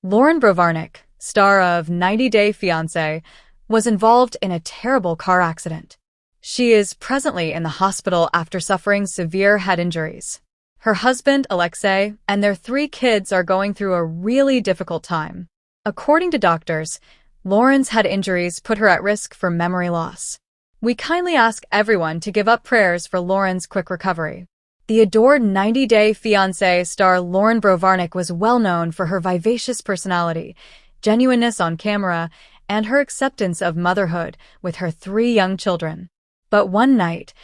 Loren Brovarnik, star of 90 Day Fiancé, was involved in a terrible car accident. She is presently in the hospital after suffering severe head injuries. Her husband, Alexei, and their 3 kids are going through a really difficult time. According to doctors, Loren's head injuries put her at risk for memory loss. We kindly ask everyone to give up prayers for Loren's quick recovery. The adored 90 Day Fiancé star Loren Brovarnik was well known for her vivacious personality, genuineness on camera, and her acceptance of motherhood with her 3 young children. But one night,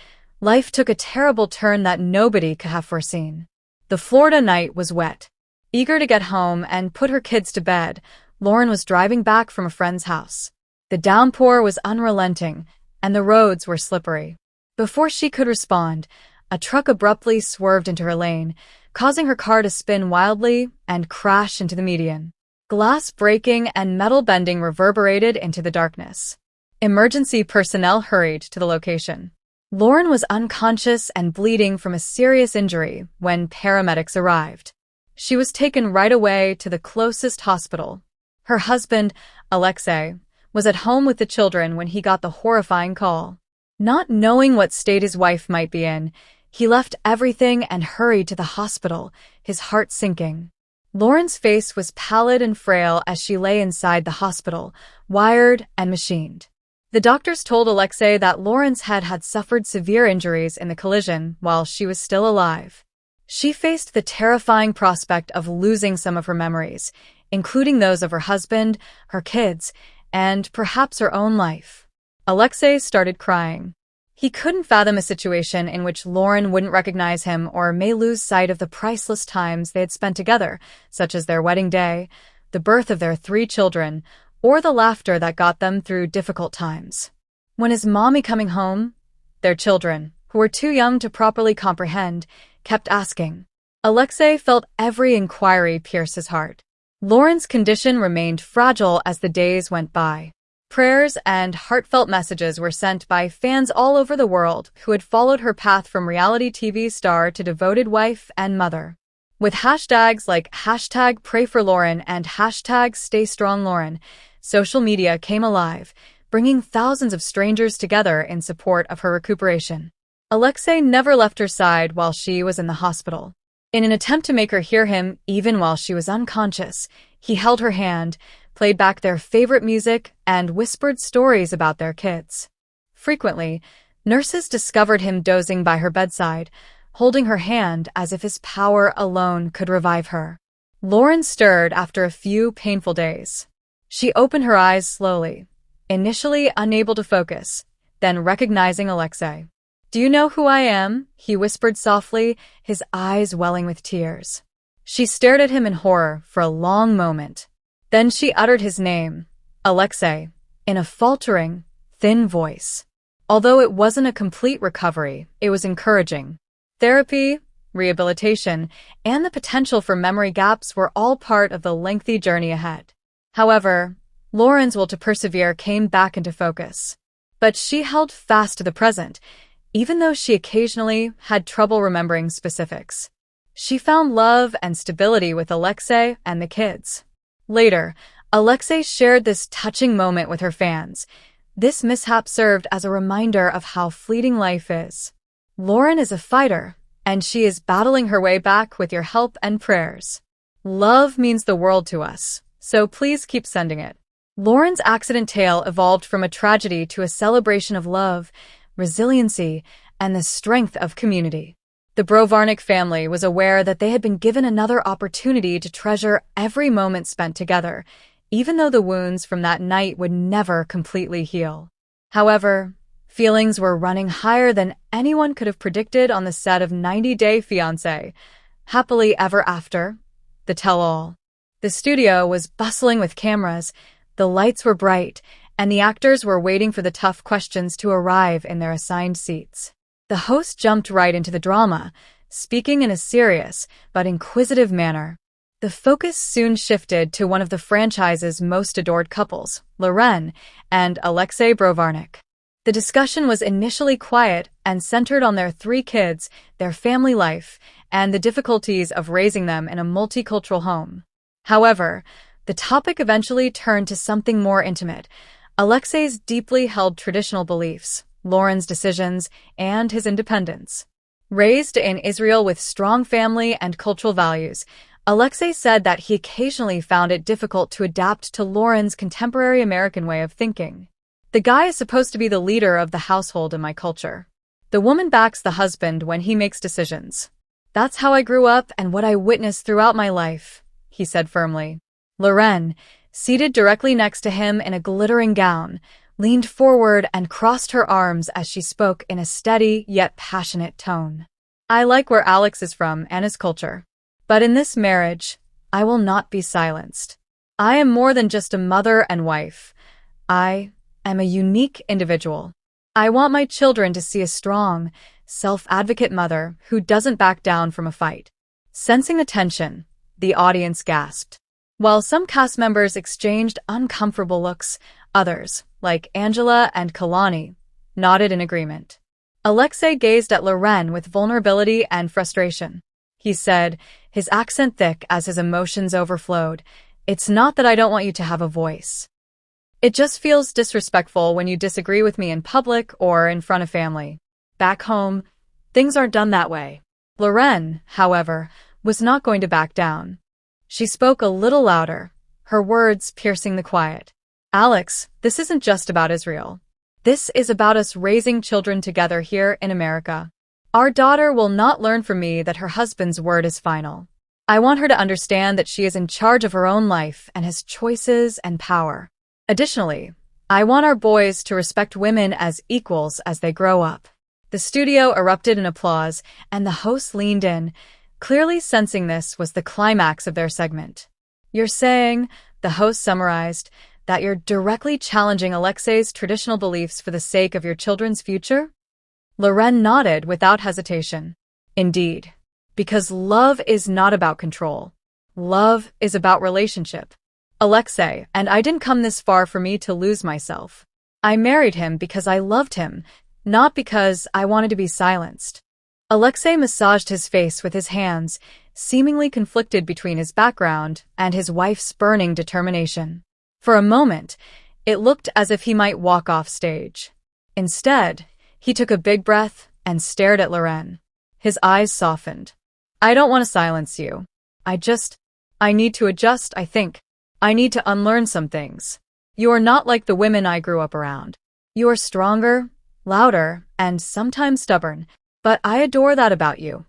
life took a terrible turn that nobody could have foreseen. The Florida night was wet. Eager to get home and put her kids to bed, Loren was driving back from a friend's house. The downpour was unrelenting, and the roads were slippery. Before she could respond, a truck abruptly swerved into her lane, causing her car to spin wildly and crash into the median. Glass breaking and metal bending reverberated into the darkness. Emergency personnel hurried to the location. Loren was unconscious and bleeding from a serious injury when paramedics arrived. She was taken right away to the closest hospital. Her husband, Alexei, was at home with the children when he got the horrifying call. Not knowing what state his wife might be in, he left everything and hurried to the hospital, his heart sinking. Loren's face was pallid and frail as she lay inside the hospital, wired and machined. The doctors told Alexei that Loren's head had suffered severe injuries in the collision while she was still alive. She faced the terrifying prospect of losing some of her memories, including those of her husband, her kids, and perhaps her own life. Alexei started crying. He couldn't fathom a situation in which Loren wouldn't recognize him or may lose sight of the priceless times they had spent together, such as their wedding day, the birth of their 3 children, or the laughter that got them through difficult times. When is mommy coming home? Their children, who were too young to properly comprehend, kept asking. Alexei felt every inquiry pierce his heart. Loren's condition remained fragile as the days went by. Prayers and heartfelt messages were sent by fans all over the world who had followed her path from reality TV star to devoted wife and mother. With hashtags like #PrayForLoren and #StayStrongLoren, social media came alive, bringing thousands of strangers together in support of her recuperation. Alexei never left her side while she was in the hospital. In an attempt to make her hear him even while she was unconscious, he held her hand, played back their favorite music, and whispered stories about their kids. Frequently, nurses discovered him dozing by her bedside, holding her hand as if his power alone could revive her. Loren stirred after a few painful days. She opened her eyes slowly, initially unable to focus, then recognizing Alexei. "Do you know who I am?" he whispered softly, his eyes welling with tears. She stared at him in horror for a long moment. Then she uttered his name, Alexei, in a faltering, thin voice. Although it wasn't a complete recovery, it was encouraging. Therapy, rehabilitation, and the potential for memory gaps were all part of the lengthy journey ahead. However, Loren's will to persevere came back into focus. But she held fast to the present, even though she occasionally had trouble remembering specifics. She found love and stability with Alexei and the kids. Later, Alexei shared this touching moment with her fans. This mishap served as a reminder of how fleeting life is. Loren is a fighter, and she is battling her way back with your help and prayers. Love means the world to us, so please keep sending it. Loren's accident tale evolved from a tragedy to a celebration of love, resiliency, and the strength of community. The Brovarnik family was aware that they had been given another opportunity to treasure every moment spent together, even though the wounds from that night would never completely heal. However, feelings were running higher than anyone could have predicted on the set of 90 Day Fiancé, Happily Ever After, the tell-all. The studio was bustling with cameras, the lights were bright, and the actors were waiting for the tough questions to arrive in their assigned seats. The host jumped right into the drama, speaking in a serious but inquisitive manner. The focus soon shifted to one of the franchise's most adored couples, Loren and Alexei Brovarnik. The discussion was initially quiet and centered on their 3 kids, their family life, and the difficulties of raising them in a multicultural home. However, The topic eventually turned to something more intimate: Alexei's deeply held traditional beliefs, Loren's decisions, and his independence. Raised in Israel with strong family and cultural values, Alexei said that he occasionally found it difficult to adapt to Loren's contemporary American way of thinking. "The guy is supposed to be the leader of the household in my culture. The woman backs the husband when he makes decisions. That's how I grew up and what I witnessed throughout my life," he said firmly. Loren, seated directly next to him in a glittering gown, leaned forward and crossed her arms as she spoke in a steady yet passionate tone. "I like where Alex is from and his culture. But in this marriage, I will not be silenced. I am more than just a mother and wife. I am a unique individual. I want my children to see a strong, self-advocate mother who doesn't back down from a fight." Sensing the tension, the audience gasped. While some cast members exchanged uncomfortable looks, others, like Angela and Kalani, nodded in agreement. Alexei gazed at Loren with vulnerability and frustration. He said, his accent thick as his emotions overflowed, "It's not that I don't want you to have a voice. It just feels disrespectful when you disagree with me in public or in front of family. Back home, things aren't done that way." Loren, however, was not going to back down. She spoke a little louder, her words piercing the quiet. "Alex, this isn't just about Israel. This is about us raising children together here in America. Our daughter will not learn from me that her husband's word is final. I want her to understand that she is in charge of her own life and has choices and power. Additionally, I want our boys to respect women as equals as they grow up." The studio erupted in applause, and the host leaned in, clearly sensing this was the climax of their segment. "You're saying," the host summarized, "that you're directly challenging Alexei's traditional beliefs for the sake of your children's future?" Loren nodded without hesitation. "Indeed. Because love is not about control. Love is about relationship. Alexei and I didn't come this far for me to lose myself. I married him because I loved him, not because I wanted to be silenced." Alexei massaged his face with his hands, seemingly conflicted between his background and his wife's burning determination. For a moment, it looked as if he might walk off stage. Instead, he took a big breath and stared at Loren. His eyes softened. "I don't want to silence you. I need to adjust, I think. I need to unlearn some things. You are not like the women I grew up around. You are stronger, louder, and sometimes stubborn, but I adore that about you."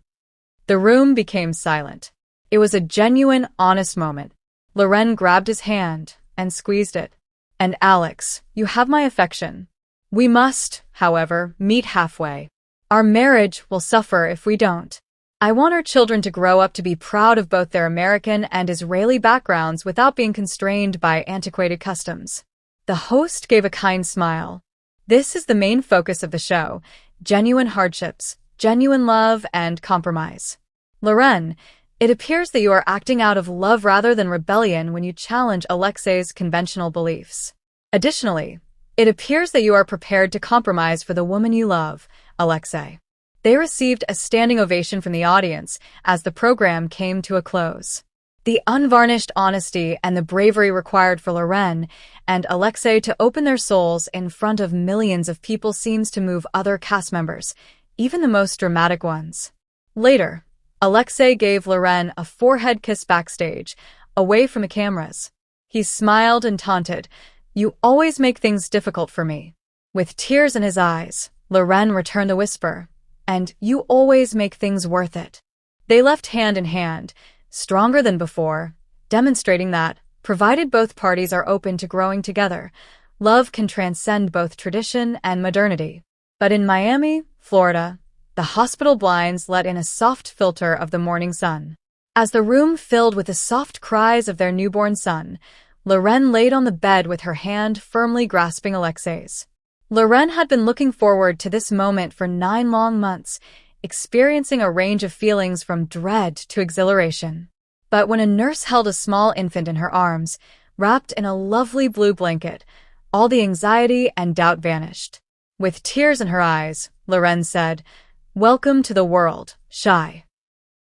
The room became silent. It was a genuine, honest moment. Loren grabbed his hand and squeezed it. "And Alex, you have my affection. We must, however, meet halfway. Our marriage will suffer if we don't. I want our children to grow up to be proud of both their American and Israeli backgrounds without being constrained by antiquated customs." The host gave a kind smile. "This is the main focus of the show: genuine hardships, genuine love, and compromise. Loren, it appears that you are acting out of love rather than rebellion when you challenge Alexei's conventional beliefs. Additionally, it appears that you are prepared to compromise for the woman you love, Alexei." They received a standing ovation from the audience as the program came to a close. The unvarnished honesty and the bravery required for Loren and Alexei to open their souls in front of millions of people seems to move other cast members, even the most dramatic ones. Later, Alexei gave Loren a forehead kiss backstage, away from the cameras. He smiled and taunted, "You always make things difficult for me." With tears in his eyes, Loren returned the whisper, "And you always make things worth it." They left hand in hand, stronger than before, demonstrating that, provided both parties are open to growing together, love can transcend both tradition and modernity. But in Miami, Florida, the hospital blinds let in a soft filter of the morning sun. As the room filled with the soft cries of their newborn son, Loren laid on the bed with her hand firmly grasping Alexei's. Loren had been looking forward to this moment for 9 long months, experiencing a range of feelings from dread to exhilaration. But when a nurse held a small infant in her arms, wrapped in a lovely blue blanket, all the anxiety and doubt vanished. With tears in her eyes, Loren said, "Welcome to the world, Shai."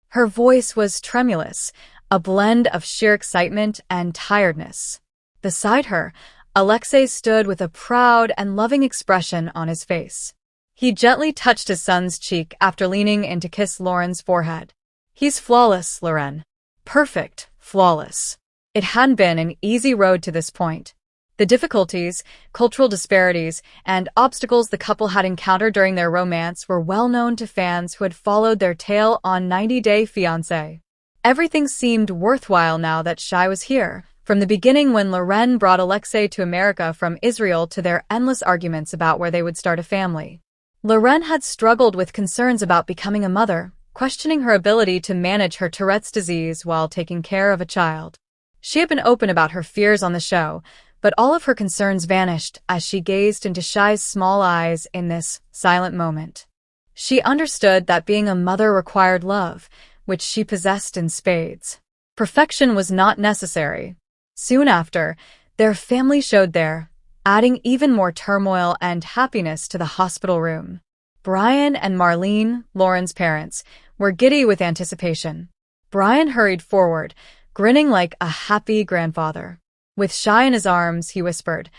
Her voice was tremulous, a blend of sheer excitement and tiredness. Beside her, Alexei stood with a proud and loving expression on his face. He gently touched his son's cheek after leaning in to kiss Loren's forehead. "He's flawless, Loren. Perfect, flawless." It hadn't been an easy road to this point. The difficulties, cultural disparities, and obstacles the couple had encountered during their romance were well known to fans who had followed their tale on 90 Day Fiancé. Everything seemed worthwhile now that Shai was here, from the beginning when Loren brought Alexei to America from Israel to their endless arguments about where they would start a family. Loren had struggled with concerns about becoming a mother, questioning her ability to manage her Tourette's disease while taking care of a child. She had been open about her fears on the show, but all of her concerns vanished as she gazed into Shai's small eyes in this silent moment. She understood that being a mother required love, which she possessed in spades. Perfection was not necessary. Soon after, their family showed there, adding even more turmoil and happiness to the hospital room. Brian and Marlene, Loren's parents, were giddy with anticipation. Brian hurried forward, grinning like a happy grandfather. With Shai in his arms, he whispered,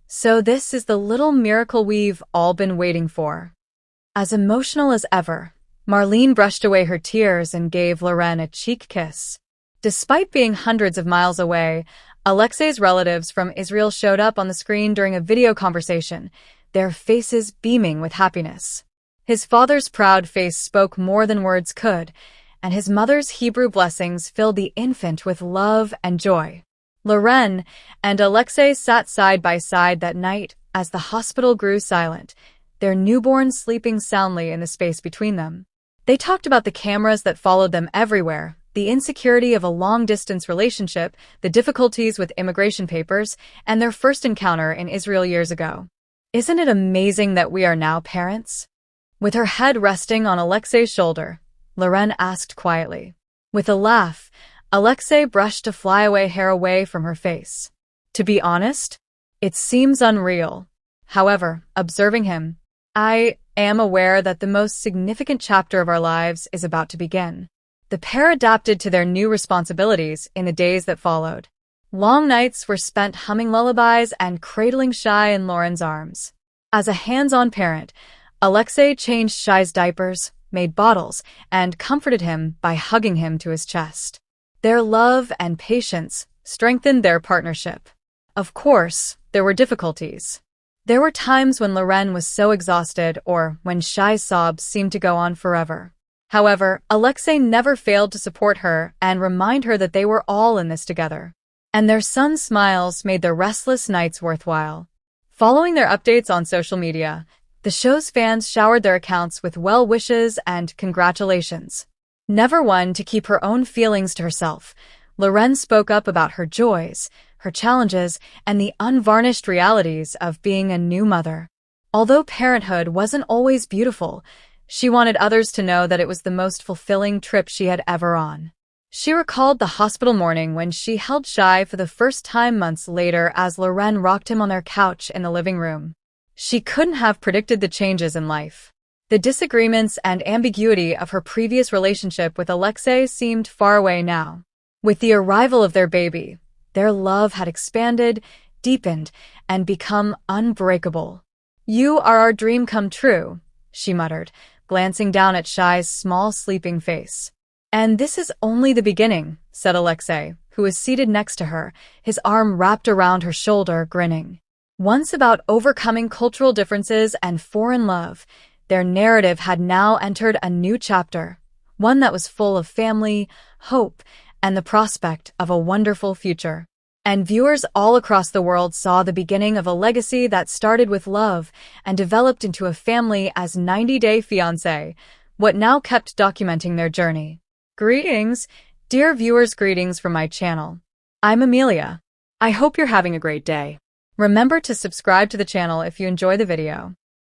"So this is the little miracle we've all been waiting for." As emotional as ever, Marlene brushed away her tears and gave Loren a cheek kiss. Despite being hundreds of miles away, Alexei's relatives from Israel showed up on the screen during a video conversation, their faces beaming with happiness. His father's proud face spoke more than words could, and his mother's Hebrew blessings filled the infant with love and joy. Loren and Alexei sat side by side that night as the hospital grew silent, their newborn sleeping soundly in the space between them. They talked about the cameras that followed them everywhere, the insecurity of a long-distance relationship, the difficulties with immigration papers, and their first encounter in Israel years ago. "Isn't it amazing that we are now parents?" With her head resting on Alexei's shoulder, Loren asked quietly. With a laugh, Alexei brushed a flyaway hair away from her face. "To be honest, it seems unreal. However, observing him, I am aware that the most significant chapter of our lives is about to begin." The pair adapted to their new responsibilities in the days that followed. Long nights were spent humming lullabies and cradling Shai in Loren's arms. As a hands-on parent, Alexei changed Shai's diapers, made bottles, and comforted him by hugging him to his chest. Their love and patience strengthened their partnership. Of course, there were difficulties. There were times when Loren was so exhausted or when Shai's sobs seemed to go on forever. However, Alexei never failed to support her and remind her that they were all in this together. And their son's smiles made their restless nights worthwhile. Following their updates on social media, the show's fans showered their accounts with well wishes and congratulations. Never one to keep her own feelings to herself, Loren spoke up about her joys, her challenges, and the unvarnished realities of being a new mother. Although parenthood wasn't always beautiful, she wanted others to know that it was the most fulfilling trip she had ever on. She recalled the hospital morning when she held Shai for the first time months later as Loren rocked him on their couch in the living room. She couldn't have predicted the changes in life. The disagreements and ambiguity of her previous relationship with Alexei seemed far away now. With the arrival of their baby, their love had expanded, deepened, and become unbreakable. "You are our dream come true," she muttered, glancing down at Shai's small sleeping face. "And this is only the beginning," said Alexei, who was seated next to her, his arm wrapped around her shoulder, grinning. Once about overcoming cultural differences and foreign love, their narrative had now entered a new chapter, one that was full of family, hope, and the prospect of a wonderful future. And viewers all across the world saw the beginning of a legacy that started with love and developed into a family as 90 Day Fiancé, what now kept documenting their journey. Greetings, dear viewers, greetings from my channel. I'm Amelia. I hope you're having a great day. Remember to subscribe to the channel if you enjoy the video.